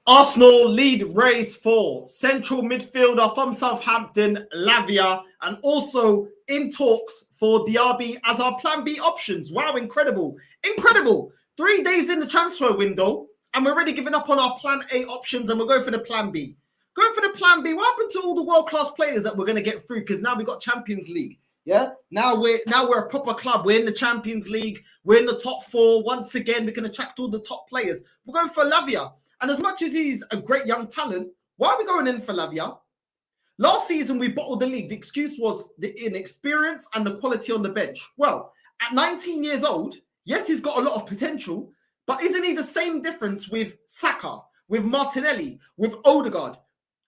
Arsenal lead race for central midfielder from Southampton, Lavia, and also in talks for Diaby as our plan B options. Wow, incredible. Incredible. 3 days in the transfer window, and we're already giving up on our plan A options, and we're going for the plan B. Going for the plan B. What happened to all the world-class players that we're going to get through? Because now we've got Champions League. Yeah, now we're a proper club. We're in the Champions League. We're in the top 4. Once again, we can attract all the top players. We're going for Lavia. And as much as he's a great young talent, why are we going in for Lavia? Last season, we bottled the league. The excuse was the inexperience and the quality on the bench. Well, at 19 years old, yes, he's got a lot of potential, but isn't he the same difference with Saka, with Martinelli, with Odegaard?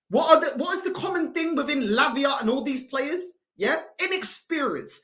What is the common thing within Lavia and all these players? Yeah, inexperience,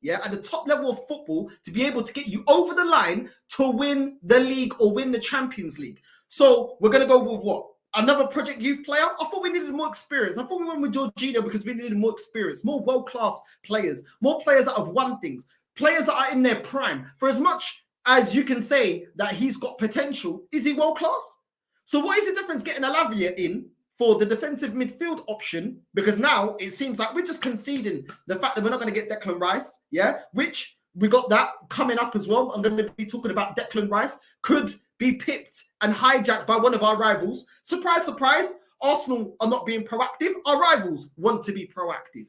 yeah, at the top level of football to be able to get you over the line to win the league or win the Champions League. So we're going to go with what? Another Project Youth player? I thought we needed more experience. I thought we went with Jorginho because we needed more experience, more world-class players, more players that have won things, players that are in their prime. For as much as you can say that he's got potential, is he world-class? So what is the difference getting a Lavia in for the defensive midfield option? Because now it seems like we're just conceding the fact that we're not going to get Declan Rice, yeah, which we got that coming up as well. I'm going to be talking about Declan Rice could be pipped and hijacked by one of our rivals. Surprise, surprise, Arsenal are not being proactive. Our rivals want to be proactive.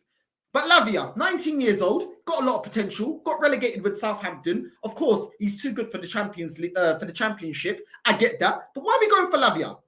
But Lavia, 19 years old, got a lot of potential, got relegated with Southampton. Of course, he's too good for the Championship. I get that. But why are we going for Lavia?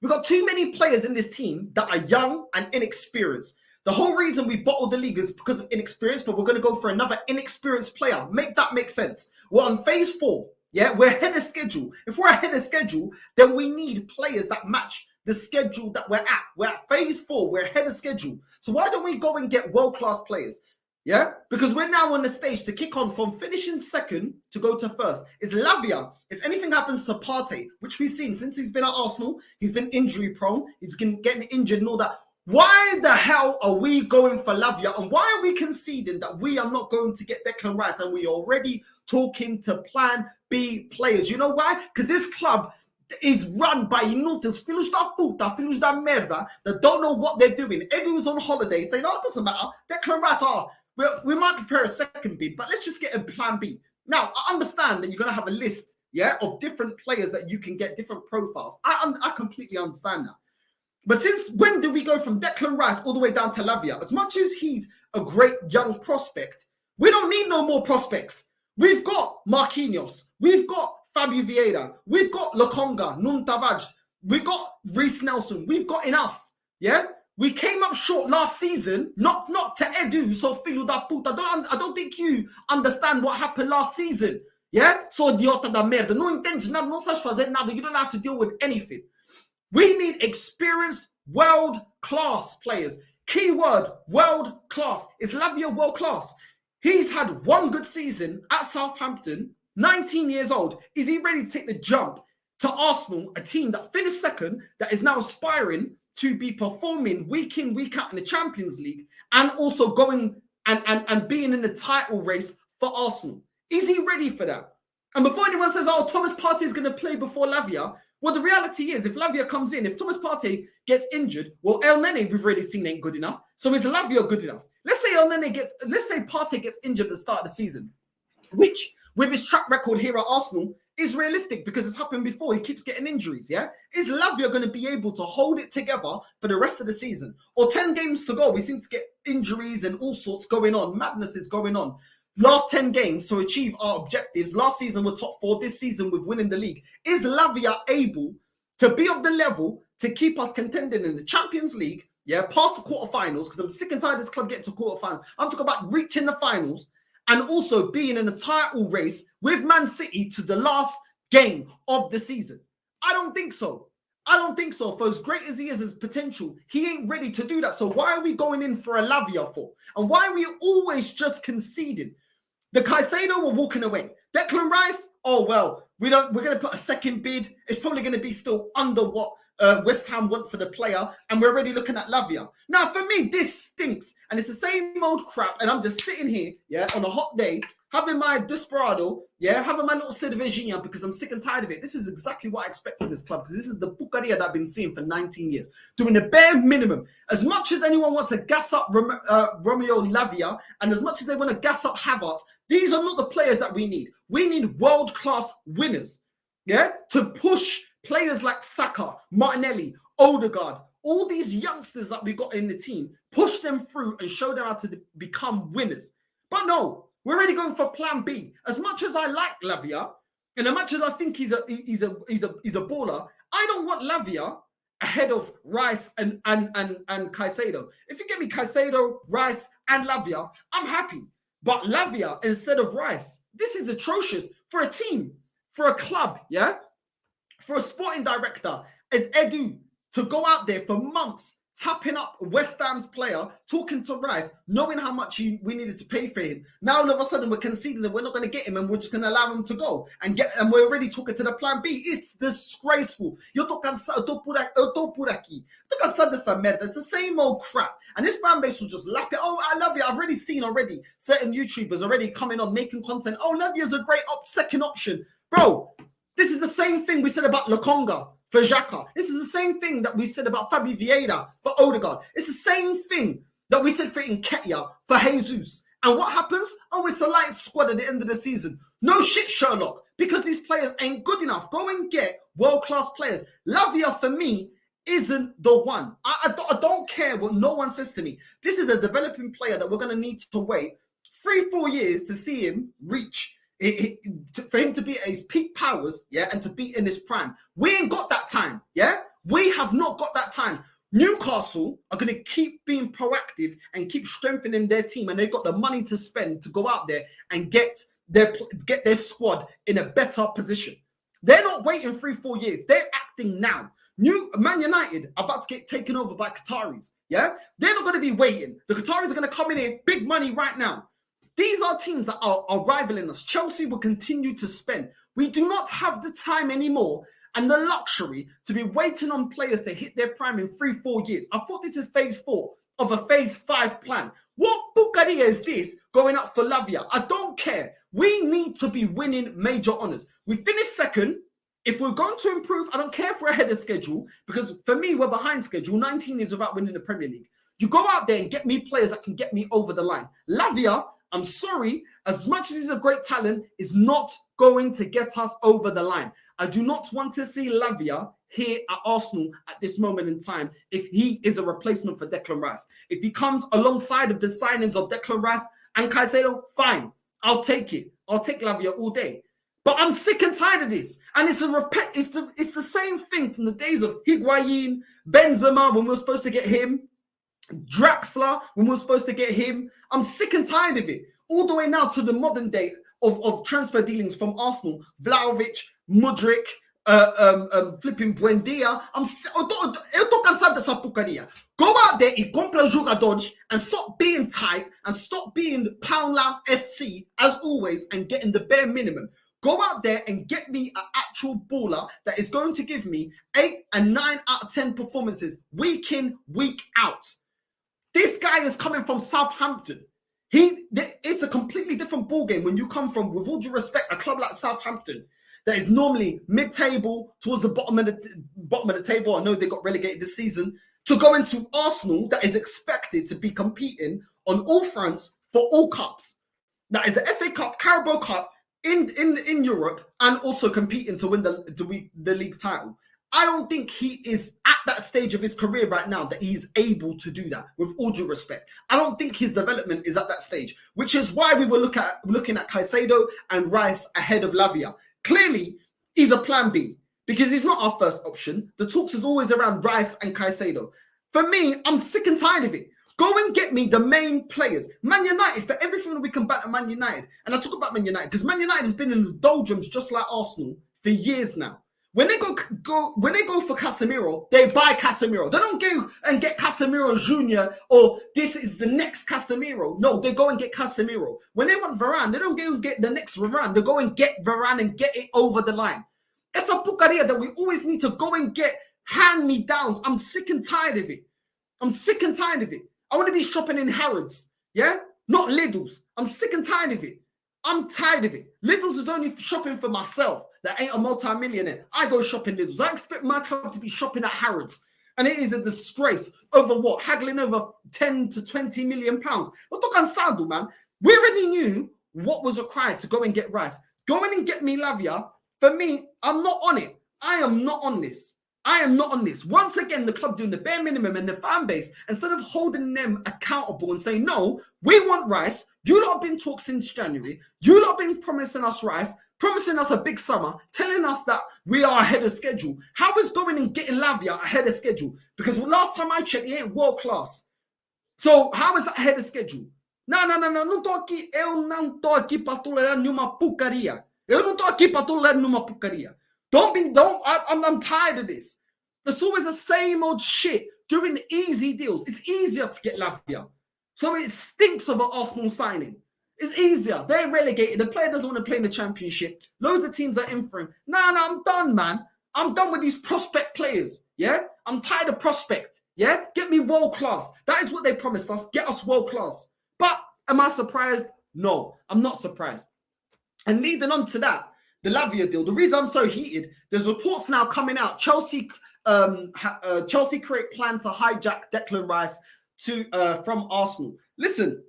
We've got too many players in this team that are young and inexperienced. The whole reason we bottled the league is because of inexperience, but we're going to go for another inexperienced player. Make that make sense. We're on phase 4. Yeah, we're ahead of schedule. If we're ahead of schedule, then we need players that match the schedule that we're at. We're at phase 4. We're ahead of schedule. So why don't we go and get world-class players? Yeah, because we're now on the stage to kick on from finishing second to go to first. Is Lavia, if anything happens to Partey, which we've seen since he's been at Arsenal, he's been injury prone, he's been getting injured and all that. Why the hell are we going for Lavia? And why are we conceding that we are not going to get Declan Rice and we're already talking to plan B players? You know why? Because this club is run by inúteis, filhos da puta, filhos da merda, that don't know what they're doing. Everyone's on holiday saying, oh, it doesn't matter. Declan Rice, we might prepare a second bid, but let's just get a plan B. Now, I understand that you're going to have a list, yeah, of different players that you can get, different profiles. I completely understand that. But since when did we go from Declan Rice all the way down to Lavia? As much as he's a great young prospect, we don't need no more prospects. We've got Marquinhos. We've got Fabio Vieira. We've got Lokonga, Nuno Tavares. We've got Reece Nelson. We've got enough, yeah? We came up short last season, not to Edu, so filho da puta. I don't think you understand what happened last season. Yeah? So idiota da merda. Não entende nada, não sabes fazer nada. You don't have to deal with anything. We need experienced, world-class players. Keyword, world-class. Is Lavia world-class? He's had one good season at Southampton, 19 years old. Is he ready to take the jump to Arsenal, a team that finished second, that is now aspiring to be performing week in, week out in the Champions League and also going and being in the title race for Arsenal? Is he ready for that? And before anyone says, oh, Thomas Partey is going to play before Lavia, well, the reality is if Lavia comes in, if Thomas Partey gets injured, well, El Nene, we've already seen ain't good enough. So is Lavia good enough? Let's say Partey gets injured at the start of the season, which with his track record here at Arsenal is realistic because it's happened before. He keeps getting injuries, yeah? Is Lavia going to be able to hold it together for the rest of the season? Or 10 games to go, we seem to get injuries and all sorts going on. Madness is going on. Last 10 games to achieve our objectives. Last season we're top 4. This season we're winning the league. Is Lavia able to be of the level to keep us contending in the Champions League, yeah, past the quarterfinals? Because I'm sick and tired of this club getting to quarterfinals. I'm talking about reaching the finals and also being in a title race with Man City to the last game of the season. I don't think so. I don't think so. For as great as he is as potential, he ain't ready to do that. So why are we going in for a Lavia for? And why are we always just conceding? The Caicedo, we're walking away. Declan Rice, oh, well, we're going to put a second bid. It's probably going to be still under what West Ham want for the player, and we're already looking at Lavia. Now, for me, this stinks, and it's the same old crap, and I'm just sitting here, yeah, on a hot day, having my desperado, yeah, having my little cervejinha because I'm sick and tired of it. This is exactly what I expect from this club because this is the bucaria that I've been seeing for 19 years. Doing the bare minimum. As much as anyone wants to gas up Romeo Lavia and as much as they want to gas up Havertz, these are not the players that we need. We need world-class winners, yeah, to push players like Saka, Martinelli, Odegaard, all these youngsters that we got in the team, push them through and show them how to become winners. But no, we're already going for plan B. As much as I like Lavia, and as much as I think he's a baller, I don't want Lavia ahead of Rice and Caicedo. If you get me Caicedo, Rice, and Lavia, I'm happy. But Lavia instead of Rice, this is atrocious for a team, for a club, yeah? For a sporting director as Edu to go out there for months, tapping up West Ham's player, talking to Rice, knowing how much we needed to pay for him. Now all of a sudden we're conceding that we're not going to get him and we're just going to allow him to go and we're already talking to the plan B. It's disgraceful. It's the same old crap. And this fan base will just lap it. Oh, I love you. I've already seen certain YouTubers already coming on making content. Oh, Lavia's a great second option. Bro, this is the same thing we said about Lokonga for Xhaka. This is the same thing that we said about Fabi Vieira for Odegaard. It's the same thing that we said for Nketiah for Jesus. And what happens? Oh, it's a light squad at the end of the season. No shit, Sherlock, because these players ain't good enough. Go and get world-class players. Lavia, for me, isn't the one. I don't care what no one says to me. This is a developing player that we're going to need to wait 3-4 years to see him reach for him to be at his peak powers, yeah, and to be in his prime. We ain't got that time, yeah? We have not got that time. Newcastle are going to keep being proactive and keep strengthening their team, and they've got the money to spend to go out there and get their squad in a better position. They're not waiting 3-4 years. They're acting now. Man United are about to get taken over by Qataris, yeah? They're not going to be waiting. The Qataris are going to come in here, big money right now. These are teams that are rivaling us. Chelsea will continue to spend. We do not have the time anymore and the luxury to be waiting on players to hit their prime in 3-4 years. I thought this is phase 4 of a phase 5 plan. What bucaria is this going up for Lavia? I don't care. We need to be winning major honours. We finished second. If we're going to improve, I don't care if we're ahead of schedule, because for me, we're behind schedule. 19 years without winning the Premier League. You go out there and get me players that can get me over the line. Lavia, I'm sorry, as much as he's a great talent, is not going to get us over the line. I do not want to see Lavia here at Arsenal at this moment in time if he is a replacement for Declan Rice. If he comes alongside of the signings of Declan Rice and Caicedo, fine. I'll take it. I'll take Lavia all day. But I'm sick and tired of this. And it's the same thing from the days of Higuain, Benzema, when we were supposed to get him, Draxler, when we were supposed to get him. I'm sick and tired of it. All the way now to the modern day of transfer dealings from Arsenal. Vlahovic, Mudryk, flipping Buendia. Eu tô cansado dessa porcaria. Go out there e compra jogadores and stop being tight and stop being Poundland FC as always and getting the bare minimum. Go out there and get me an actual baller that is going to give me 8 and 9 out of 10 performances week in, week out. This guy is coming from Southampton. It's a completely different ballgame when you come from, with all due respect, a club like Southampton that is normally mid-table towards the bottom of the table. I know they got relegated this season. To go into Arsenal that is expected to be competing on all fronts for all cups. That is the FA Cup, Carabao Cup in Europe, and also competing to win the league title. I don't think he is at that stage of his career right now that he's able to do that, with all due respect. I don't think his development is at that stage, which is why we were looking at Caicedo and Rice ahead of Lavia. Clearly, he's a plan B because he's not our first option. The talks is always around Rice and Caicedo. For me, I'm sick and tired of it. Go and get me the main players. Man United, for everything that we can bat at Man United. And I talk about Man United because Man United has been in the doldrums just like Arsenal for years now. When they go for Casemiro, they buy Casemiro. They don't go and get Casemiro Jr. or this is the next Casemiro. No, they go and get Casemiro. When they want Varane, they don't go and get the next Varane. They go and get Varane and get it over the line. It's a pucaria that we always need to go and get hand-me-downs. I'm sick and tired of it. I'm sick and tired of it. I want to be shopping in Harrods, yeah? Not Lidl's. I'm sick and tired of it. I'm tired of it. Lidl's is only shopping for myself that ain't a multi-millionaire. I go shopping Lidl's. I expect my club to be shopping at Harrods. And it is a disgrace over what? Haggling over 10 to 20 million pounds. We're talking sandal, man. We already knew what was required to go and get Rice. Go in and get me Lavia. For me, I'm not on it. I am not on this. I am not on this. Once again, the club doing the bare minimum and the fan base, instead of holding them accountable and saying, no, we want Rice. You lot have been talking since January. You lot have been promising us Rice, promising us a big summer, telling us that we are ahead of schedule. How is going and getting Lavia ahead of schedule? Because last time I checked, he ain't world class. So how is that ahead of schedule? No. Não tô aqui. Eu não tô aqui para tolerar nenhuma porcaria. Eu não tô aqui para tolerar nenhuma porcaria. I'm tired of this. It's always the same old shit, doing easy deals. It's easier to get Lavia. So it stinks of an Arsenal signing. It's easier. They're relegated. The player doesn't want to play in the Championship. Loads of teams are in for him. No, I'm done, man. I'm done with these prospect players. Yeah? I'm tired of prospect. Yeah? Get me world class. That is what they promised us. Get us world class. But am I surprised? No, I'm not surprised. And leading on to that, the Lavia deal, the reason I'm so heated, there's reports now coming out. Chelsea create plan to hijack Declan Rice from Arsenal. Listen,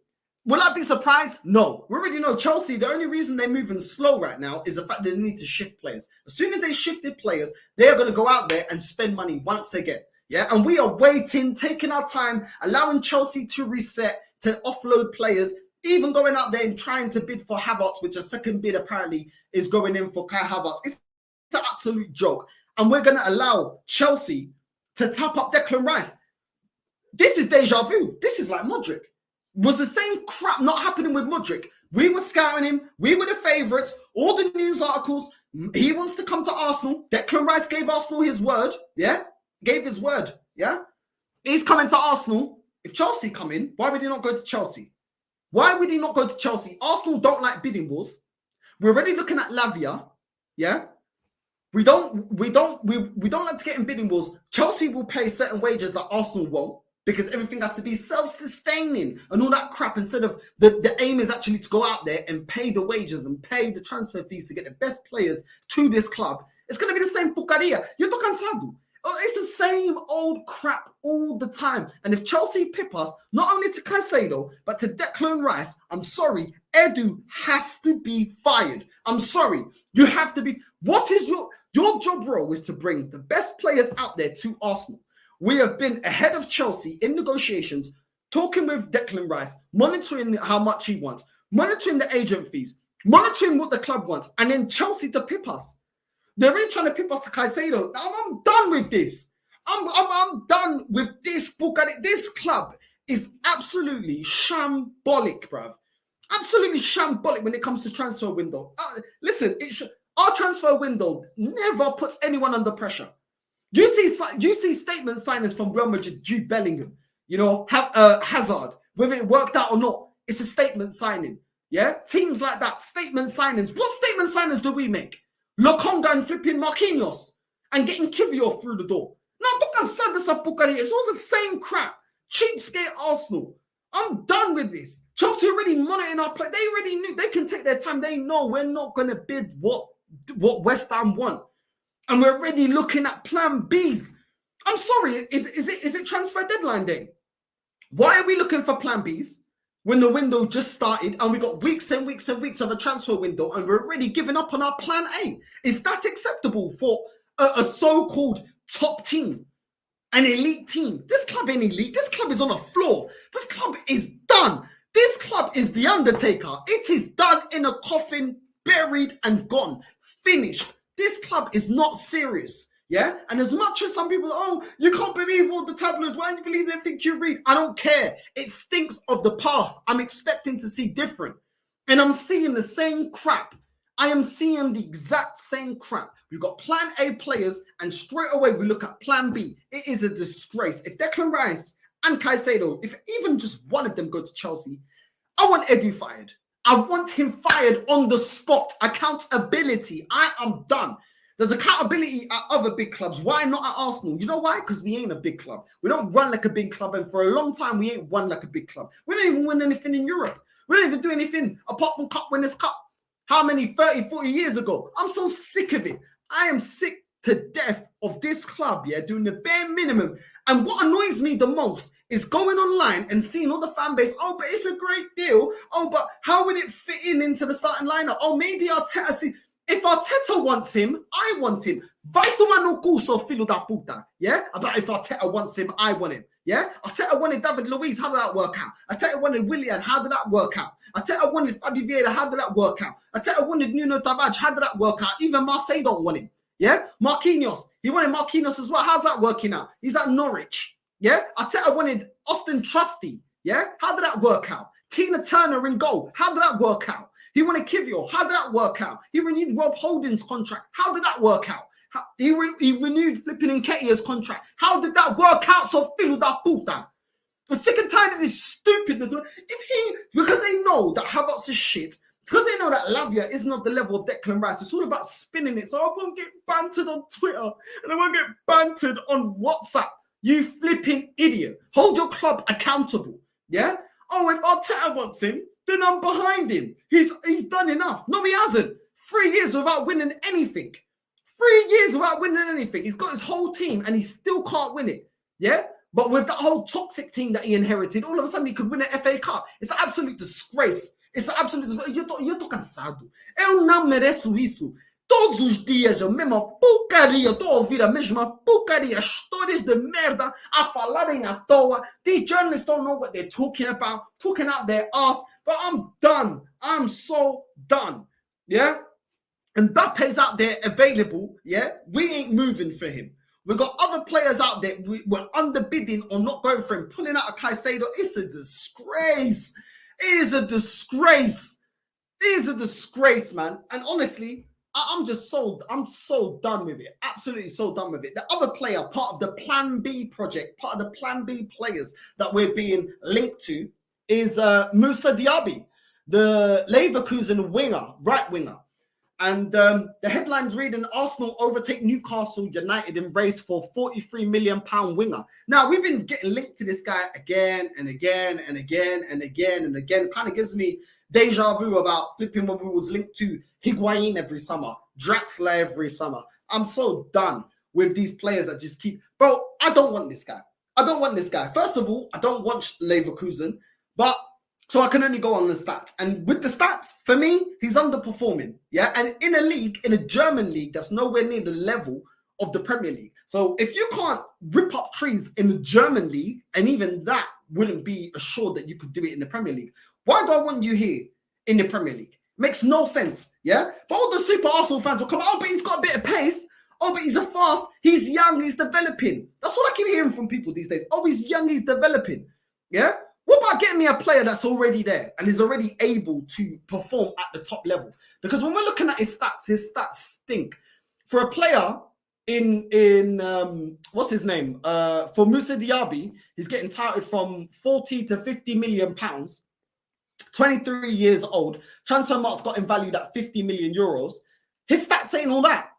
will I be surprised? No. We already know Chelsea, the only reason they're moving slow right now is the fact that they need to shift players. As soon as they shifted players, they're going to go out there and spend money once again. Yeah, and we are waiting, taking our time, allowing Chelsea to reset, to offload players, even going out there and trying to bid for Havertz, which a second bid apparently is going in for Kai Havertz. It's an absolute joke. And we're going to allow Chelsea to tap up Declan Rice. This is deja vu. This is like Modric. Was the same crap not happening with Modric? We were scouting him. We were the favourites. All the news articles. He wants to come to Arsenal. Declan Rice gave Arsenal his word. Yeah? Gave his word. Yeah? He's coming to Arsenal. If Chelsea come in, why would he not go to Chelsea? Why would he not go to Chelsea? Arsenal don't like bidding wars. We're already looking at Lavia. Yeah? We don't like to get in bidding wars. Chelsea will pay certain wages that Arsenal won't, because everything has to be self-sustaining and all that crap, instead of the aim is actually to go out there and pay the wages and pay the transfer fees to get the best players to this club. It's going to be the same porcaria. You're talking cansado. It's the same old crap all the time. And if Chelsea pip us, not only to Caicedo, but to Declan Rice, I'm sorry, Edu has to be fired. I'm sorry. You have to be. What is your job role is to bring the best players out there to Arsenal. We have been ahead of Chelsea in negotiations, talking with Declan Rice, monitoring how much he wants, monitoring the agent fees, monitoring what the club wants, and then Chelsea to pip us. They're really trying to pip us to Caicedo. I'm done with this. I'm done with this book. This club is absolutely shambolic, bruv. Absolutely shambolic when it comes to transfer window. Listen, our transfer window never puts anyone under pressure. You see statement signings from Real Madrid, Jude Bellingham, Hazard, whether it worked out or not, it's a statement signing. Yeah, teams like that, statement signings. What statement signings do we make? Lokonga and flipping Marquinhos and getting Kivior through the door. No, it's all the same crap. Cheapskate Arsenal. I'm done with this. Chelsea already monitoring our play. They already knew they can take their time. They know we're not going to bid what West Ham want. And we're already looking at plan Bs. I'm sorry, is it transfer deadline day? Why are we looking for plan Bs when the window just started and we got weeks and weeks and weeks of a transfer window and we're already giving up on our plan A? Is that acceptable for a so-called top team, an elite team? This club ain't elite. This club is on the floor. This club is done. This club is the Undertaker. It is done in a coffin, buried and gone, finished. This club is not serious. Yeah, and as much as some people, you can't believe all the tabloids. Why don't you believe anything you read? I don't care. It stinks of the past. I'm expecting to see different. And I'm seeing the same crap. I am seeing the exact same crap. We've got plan A players, and straight away we look at plan B. It is a disgrace. If Declan Rice and Caicedo, if even just one of them go to Chelsea, I want Edu fired. I want him fired on the spot. Accountability. I am done. There's accountability at other big clubs. Why not at Arsenal? You know why? Because we ain't a big club. We don't run like a big club. And for a long time, we ain't won like a big club. We don't even win anything in Europe. We don't even do anything apart from Cup Winners' Cup. How many 30, 40 years ago? I'm so sick of it. I am sick to death of this club, yeah, doing the bare minimum. And what annoys me the most is going online and seeing all the fan base. Oh, but it's a great deal. Oh, but how would it fit into the starting lineup? Oh, maybe Arteta. If Arteta wants him, I want him. Vai tomar no curso, filho da puta. Yeah? About if Arteta wants him, I want him. Yeah? Arteta wanted David Luiz. How did that work out? Arteta wanted Willian. How did that work out? Arteta wanted Fabio Vieira. How did that work out? Arteta wanted Nuno Tavares. How did that work out? Even Marseille don't want him. Yeah? Marquinhos. He wanted Marquinhos as well. How's that working out? He's at Norwich. Yeah? Arteta wanted Austin Trusty. Yeah? How did that work out? Tina Turner in goal. How did that work out? He wanted Kivior. How did that work out? He renewed Rob Holding's contract. How did that work out? He renewed Flipping Nketiah's contract. How did that work out? So filho da puta. I'm sick and tired of this stupidness. Because they know that Havertz is shit, because they know that Lavia isn't of the level of Declan Rice, it's all about spinning it. So I won't get bantered on Twitter and I won't get bantered on WhatsApp. You flipping idiot. Hold your club accountable. Yeah? Oh, if Arteta wants him, then I'm behind him. He's done enough. No, he hasn't. 3 years without winning anything. 3 years without winning anything. He's got his whole team and he still can't win it. Yeah? But with that whole toxic team that he inherited, all of a sudden he could win an FA Cup. It's an absolute disgrace. It's an absolute disgrace. Eu tô cansado. Eu não mereço isso. Todos os dias a mesma porcaria. Estou a ouvir a mesma porcaria. Histórias de merda a falarem à toa. These journalists don't know what they're talking about. Talking out their ass. But I'm done. I'm so done. Yeah? Mbappe's out there available. Yeah? We ain't moving for him. We've got other players out there. We're underbidding or not going for him. Pulling out a Caicedo. It's a disgrace. It is a disgrace. It is a disgrace, man. And honestly, I'm so done with it. Absolutely so done with it. The other player, part of the Plan B project, part of the Plan B players that we're being linked to is Moussa Diaby, the Leverkusen winger, right winger. And the headlines reading, Arsenal overtake Newcastle United in race for £43 million winger. Now, we've been getting linked to this guy again and again and again and again and again. Kind of gives me deja vu about flipping when we was linked to Higuain every summer, Draxler every summer. I'm so done with these players that just keep... Bro, I don't want this guy. I don't want this guy. First of all, I don't want Leverkusen, but... So I can only go on the stats. And with the stats, for me, he's underperforming. Yeah. And in a league, in a German league, that's nowhere near the level of the Premier League. So if you can't rip up trees in the German league, and even that wouldn't be assured that you could do it in the Premier League, why do I want you here in the Premier League? Makes no sense. Yeah. But all the super Arsenal fans will come, oh, but he's got a bit of pace. Oh, but he's a fast. He's young. He's developing. That's what I keep hearing from people these days. Oh, he's young. He's developing. Yeah. What about getting me a player that's already there and is already able to perform at the top level? Because when we're looking at his stats stink. For a player in what's his name? For Moussa Diaby, he's getting touted from 40 to 50 million pounds, 23 years old. Transfer marks got him valued at 50 million euros. His stats ain't all that.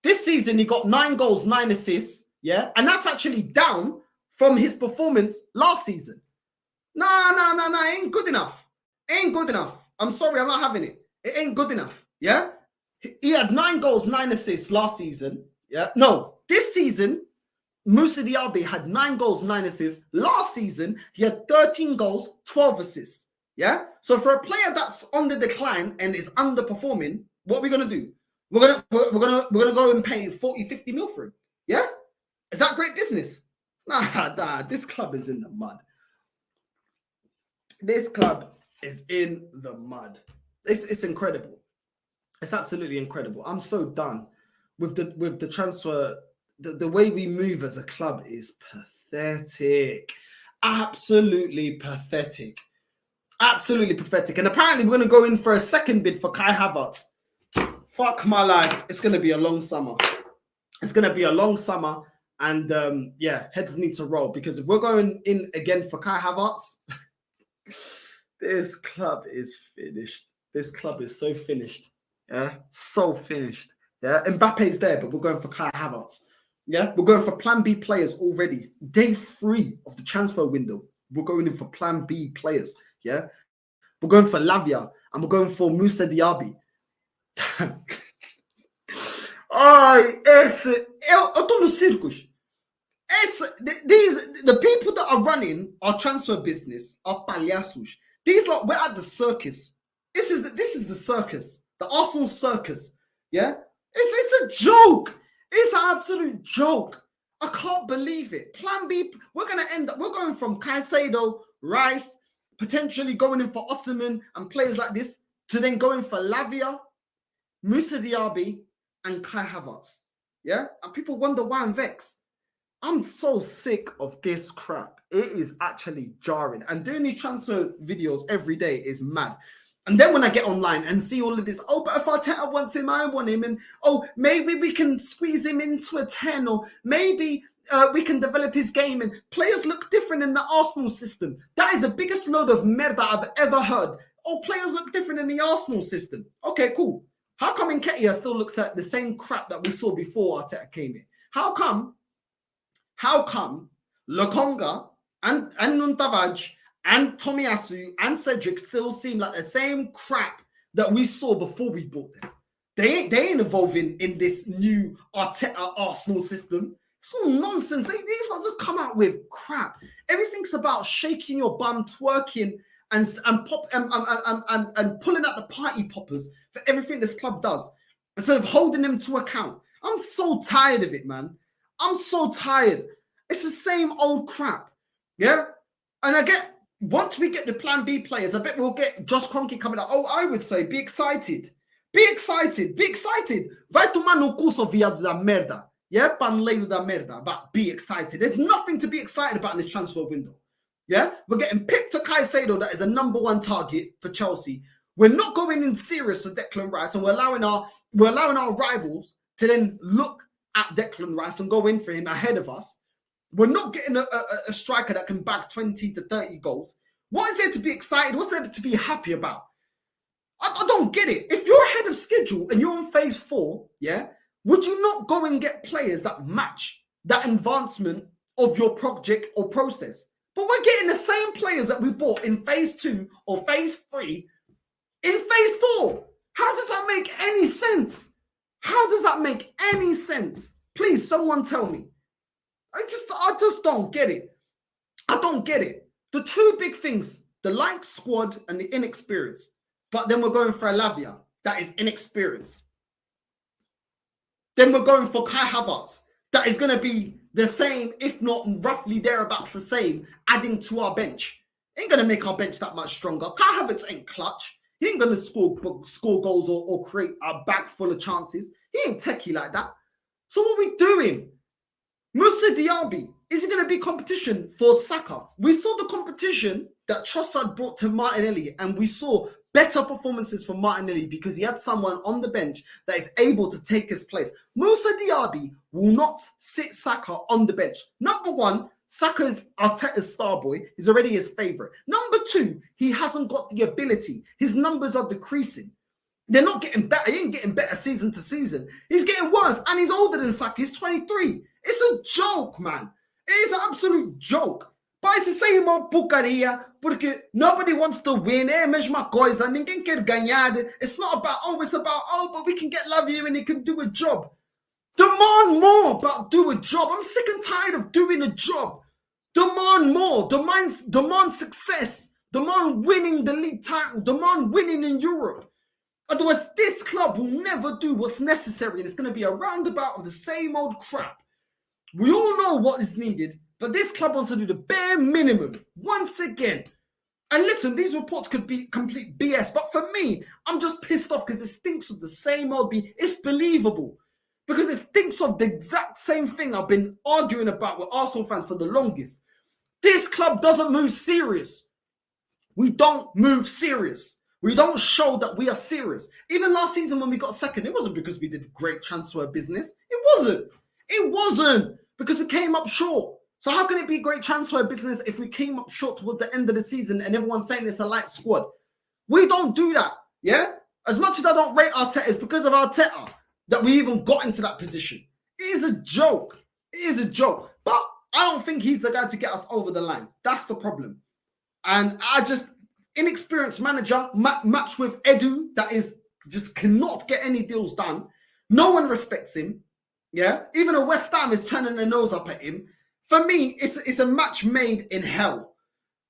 This season, he got 9 goals, 9 assists. Yeah. And that's actually down from his performance last season. No, it ain't good enough. Ain't good enough. I'm sorry, I'm not having it. It ain't good enough. Yeah? He had 9 goals, 9 assists last season. Yeah? No, this season, Moussa Diaby had 9 goals, 9 assists. Last season, he had 13 goals, 12 assists. Yeah? So for a player that's on the decline and is underperforming, what are we gonna do? We're gonna go and pay 40, 50 mil for him. Yeah? Is that great business? Nah, this club is in the mud. This club is in the mud. It's incredible. It's absolutely incredible. I'm so done with the transfer. The way we move as a club is pathetic. Absolutely pathetic. Absolutely pathetic. And apparently we're going to go in for a second bid for Kai Havertz. Fuck my life. It's going to be a long summer. It's going to be a long summer. And yeah, heads need to roll, because if we're going in again for Kai Havertz, this club is finished. This club is so finished. Yeah, so finished. Yeah, Mbappe's there, but we're going for Kai Havertz. Yeah, we're going for Plan B players already. Day 3 of the transfer window, we're going in for Plan B players. Yeah, we're going for Lavia and we're going for Moussa Diaby. Ai, eu tô no circus. The people that are running our transfer business are palhaços. These like we're at the circus. This is the circus, the Arsenal circus. Yeah, it's a joke. It's an absolute joke. I can't believe it. Plan B. We're going from Caicedo, Rice, potentially going in for Osimhen and players like this, to then going for Lavia, Moussa Diaby, and Kai Havertz. Yeah, and people wonder why I'm vexed. I'm so sick of this crap. It is actually jarring. And doing these transfer videos every day is mad. And then when I get online and see all of this, oh, but if Arteta wants him, I want him. And oh, maybe we can squeeze him into a 10, or maybe we can develop his game. And players look different in the Arsenal system. That is the biggest load of merda I've ever heard. Oh, players look different in the Arsenal system. Okay, cool. How come Nketiah still looks at the same crap that we saw before Arteta came in? How come Lokonga and Nuntavaj and Tomiyasu and Cedric still seem like the same crap that we saw before we bought them? They ain't evolving in this new Arteta Arsenal system. It's all nonsense. These ones just come out with crap. Everything's about shaking your bum, twerking, and pulling out the party poppers for everything this club does, instead of holding them to account. I'm so tired of it, man. I'm so tired. It's the same old crap. Yeah? And once we get the plan B players, I bet we'll get Josh Kroenke coming out. Oh, I would say, be excited. Be excited. Be excited. Vai tomar no curso, viado da merda. Yeah? Panleiro da merda. But be excited. There's nothing to be excited about in this transfer window. Yeah? We're getting picked to Caicedo, that is a #1 target for Chelsea. We're not going in serious for Declan Rice, and we're allowing our rivals to then look at Declan Rice and go in for him ahead of us. We're not getting a striker that can bag 20 to 30 goals. What is there to be excited? What's there to be happy about? I don't get it. If you're ahead of schedule and you're on phase 4, yeah, would you not go and get players that match that advancement of your project or process? But we're getting the same players that we bought in phase 2 or phase 3 in phase 4. How does that make any sense? How does that make any sense? Please, someone tell me. I just don't get it. I don't get it. The two big things, the light squad and the inexperience. But then we're going for a Lavia that is inexperienced. Then we're going for Kai Havertz that is going to be the same, if not roughly thereabouts the same, adding to our bench. Ain't going to make our bench that much stronger. Kai Havertz ain't clutch. He ain't going to score goals or create a bag full of chances. He ain't techie like that. So what are we doing? Moussa Diaby, is it going to be competition for Saka? We saw the competition that Trossard brought to Martinelli, and we saw better performances from Martinelli because he had someone on the bench that is able to take his place. Moussa Diaby will not sit Saka on the bench. #1, Saka is Arteta's star boy. He's already his favourite. #2, he hasn't got the ability. His numbers are decreasing. They're not getting better. He ain't getting better season to season. He's getting worse, and he's older than Saka. He's 23. It's a joke, man. It is an absolute joke. But it's the same old porcaria, porque nobody wants to win. É a mesma coisa. Ninguém quer ganhar. It's not about, it's about, but we can get Lavia and he can do a job. Demand more, but do a job. I'm sick and tired of doing a job. Demand more. Demand success. Demand winning the league title. Demand winning in Europe. Otherwise, this club will never do what's necessary, and it's going to be a roundabout of the same old crap. We all know what is needed, but this club wants to do the bare minimum once again. And listen, these reports could be complete BS, but for me, I'm just pissed off because it stinks of the same old It's believable because it stinks of the exact same thing I've been arguing about with Arsenal fans for the longest. This club doesn't move serious. We don't move serious. We don't show that we are serious. Even last season when we got second, it wasn't because we did great transfer business. It wasn't. It wasn't because we came up short. So how can it be great transfer business if we came up short towards the end of the season and everyone's saying it's a light squad? We don't do that, yeah? As much as I don't rate Arteta, it's because of Arteta that we even got into that position. It is a joke. It is a joke. But I don't think he's the guy to get us over the line. That's the problem. And inexperienced manager matched with Edu that is just cannot get any deals done. No one respects him. Yeah, even a West Ham is turning their nose up at him. For me, it's a match made in hell.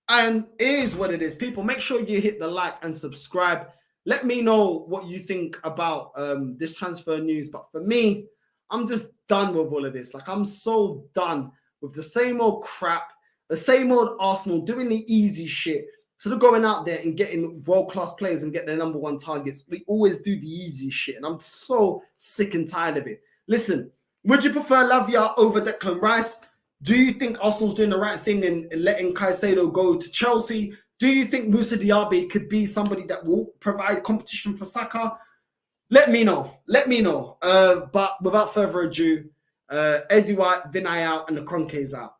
And it is what it is. People, make sure you hit the like and subscribe. Let me know what you think about this transfer news. But for me, I'm just done with all of this. Like, I'm so done with the same old crap, the same old Arsenal doing the easy shit. Instead of going out there and getting world-class players and getting their number one targets, we always do the easy shit. And I'm so sick and tired of it. Listen, would you prefer Lavia over Declan Rice? Do you think Arsenal's doing the right thing in letting Caicedo go to Chelsea? Do you think Moussa Diaby could be somebody that will provide competition for Saka? Let me know. Let me know. But without further ado, Eddie White, Vinay out, and the Kroenkes out.